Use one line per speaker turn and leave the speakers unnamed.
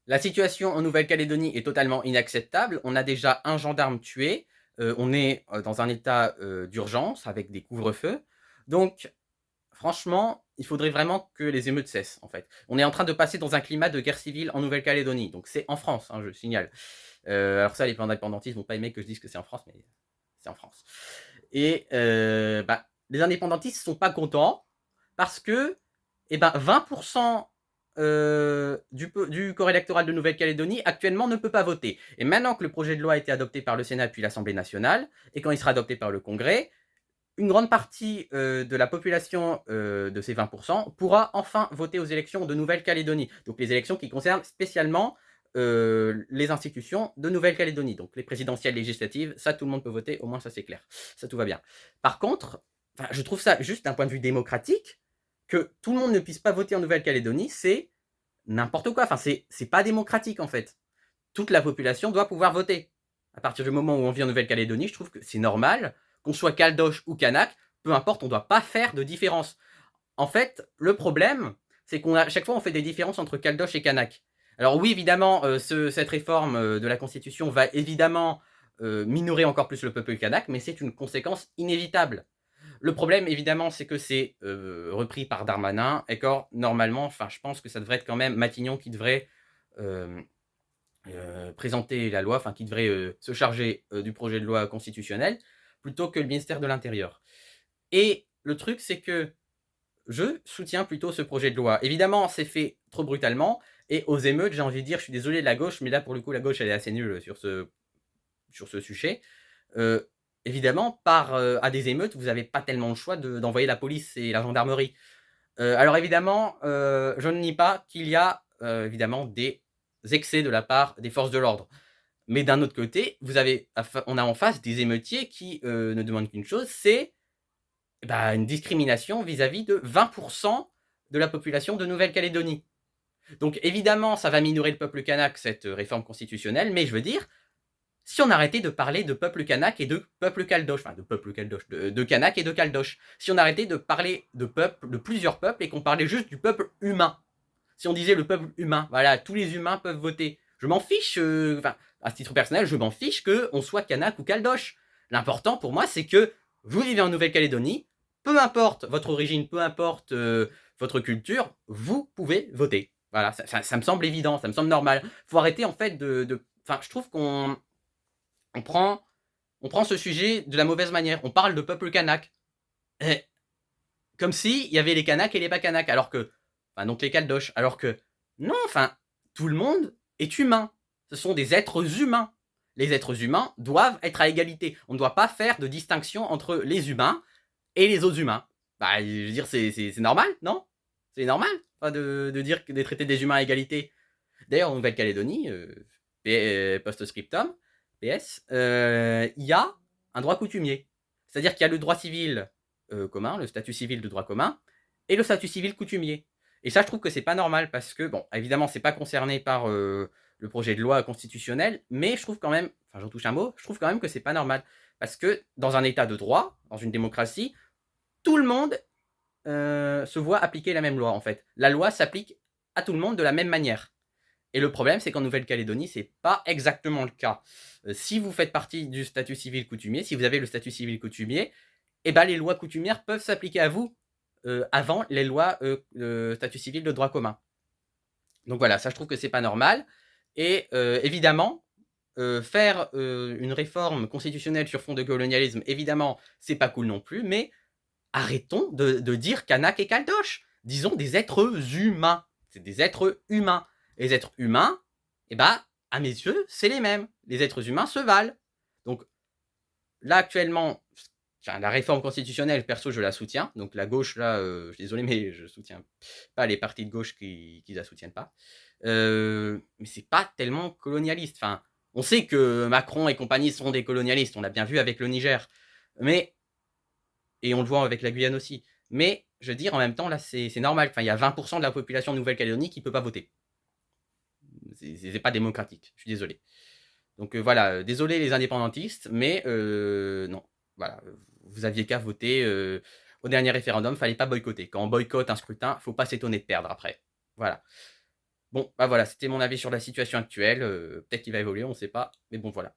La situation en Nouvelle-Calédonie est totalement inacceptable. On a déjà un gendarme tué. On est dans un état d'urgence avec des couvre-feux. Donc, franchement, il faudrait vraiment que les émeutes cessent, en fait. On est en train de passer dans un climat de guerre civile en Nouvelle-Calédonie. Donc, c'est en France, hein, je signale. Alors ça, les indépendantistes vont pas aimer que je dise que c'est en France, mais c'est en France. Et les indépendantistes sont pas contents parce que 20% du corps électoral de Nouvelle-Calédonie actuellement ne peut pas voter. Et maintenant que le projet de loi a été adopté par le Sénat puis l'Assemblée nationale, et quand il sera adopté par le Congrès, une grande partie de la population de ces 20% pourra enfin voter aux élections de Nouvelle-Calédonie. Donc les élections qui concernent spécialement les institutions de Nouvelle-Calédonie. Donc les présidentielles législatives, ça tout le monde peut voter, au moins ça c'est clair. Ça tout va bien. Par contre, je trouve ça juste d'un point de vue démocratique, que tout le monde ne puisse pas voter en Nouvelle-Calédonie, c'est n'importe quoi. Enfin, c'est pas démocratique en fait. Toute la population doit pouvoir voter. À partir du moment où on vit en Nouvelle-Calédonie, je trouve que c'est normal, qu'on soit Caldoche ou Kanak, peu importe, on ne doit pas faire de différence. En fait, le problème, c'est qu'à chaque fois, on fait des différences entre Caldoche et Kanak. Alors oui, évidemment, cette réforme de la Constitution va évidemment minorer encore plus le peuple kanak, mais c'est une conséquence inévitable. Le problème, évidemment, c'est que c'est repris par Darmanin, et que normalement, enfin, je pense que ça devrait être quand même Matignon qui devrait euh, présenter la loi, enfin qui devrait se charger du projet de loi constitutionnel, plutôt que le ministère de l'Intérieur. Et le truc, c'est que je soutiens plutôt ce projet de loi. Évidemment, c'est fait trop brutalement, et aux émeutes, j'ai envie de dire, je suis désolé de la gauche, mais là, pour le coup, la gauche, elle est assez nulle sur ce sujet. Euh, Évidemment, à des émeutes, vous n'avez pas tellement le choix d'envoyer la police et la gendarmerie. Alors évidemment, je ne nie pas qu'il y a évidemment des excès de la part des forces de l'ordre. Mais d'un autre côté, on a en face des émeutiers qui ne demandent qu'une chose, c'est une discrimination vis-à-vis de 20% de la population de Nouvelle-Calédonie. Donc évidemment, ça va minorer le peuple kanak, cette réforme constitutionnelle, mais je veux dire, si on arrêtait de parler de peuple kanak et de peuple caldoche, enfin de peuple caldoche, de kanak et de caldoche, si on arrêtait de parler de peuple, de plusieurs peuples, et qu'on parlait juste du peuple humain, si on disait le peuple humain, voilà, tous les humains peuvent voter. Je m'en fiche, à titre personnel, je m'en fiche qu'on soit kanak ou caldoche. L'important pour moi, c'est que vous vivez en Nouvelle-Calédonie, peu importe votre origine, peu importe votre culture, vous pouvez voter. Voilà, ça me semble évident, ça me semble normal. Faut arrêter en fait enfin, je trouve qu'on on prend, on prend ce sujet de la mauvaise manière. On parle de peuple kanak. Eh, comme si il y avait les Kanaks et les pas Kanaks, alors que, enfin donc les Caldoches, alors que non, enfin tout le monde est humain. Ce sont des êtres humains. Les êtres humains doivent être à égalité. On ne doit pas faire de distinction entre les humains et les autres humains. Bah, je veux dire, c'est normal, non? C'est normal, enfin, de dire que de traiter des humains à égalité. D'ailleurs, en Nouvelle-Calédonie, post-scriptum, PS, il y a un droit coutumier. C'est-à-dire qu'il y a le droit civil commun, le statut civil de droit commun, et le statut civil coutumier. Et ça, je trouve que c'est pas normal parce que, bon, évidemment, c'est pas concerné par le projet de loi constitutionnel, mais je trouve quand même, enfin, j'en touche un mot, je trouve quand même que c'est pas normal. Parce que dans un état de droit, dans une démocratie, tout le monde se voit appliquer la même loi, en fait. La loi s'applique à tout le monde de la même manière. Et le problème, c'est qu'en Nouvelle-Calédonie, c'est pas exactement le cas. Si vous faites partie du statut civil coutumier, si vous avez le statut civil coutumier, les lois coutumières peuvent s'appliquer à vous avant les lois de statut civil de droit commun. Donc voilà, ça je trouve que c'est pas normal. Et évidemment, faire une réforme constitutionnelle sur fond de colonialisme, évidemment, c'est pas cool non plus, mais arrêtons de dire Kanak et Caldoche. Disons des êtres humains. C'est des êtres humains. Les êtres humains, à mes yeux, c'est les mêmes. Les êtres humains se valent. Donc là, actuellement, la réforme constitutionnelle, perso, je la soutiens. Donc la gauche, là, je suis désolé, mais je soutiens pas les partis de gauche qui la soutiennent pas. Mais c'est pas tellement colonialiste. Enfin, on sait que Macron et compagnie sont des colonialistes. On l'a bien vu avec le Niger. Mais et on le voit avec la Guyane aussi. Mais je veux dire, en même temps, là, c'est normal. Enfin, il y a 20% de la population de Nouvelle-Calédonie qui ne peut pas voter. C'est pas démocratique. Je suis désolé. Donc voilà, désolé les indépendantistes, mais non. Voilà, vous aviez qu'à voter au dernier référendum, fallait pas boycotter. Quand on boycotte un scrutin, faut pas s'étonner de perdre après. Voilà. Bon, bah, voilà, c'était mon avis sur la situation actuelle, peut-être qu'il va évoluer, on ne sait pas, mais bon, voilà.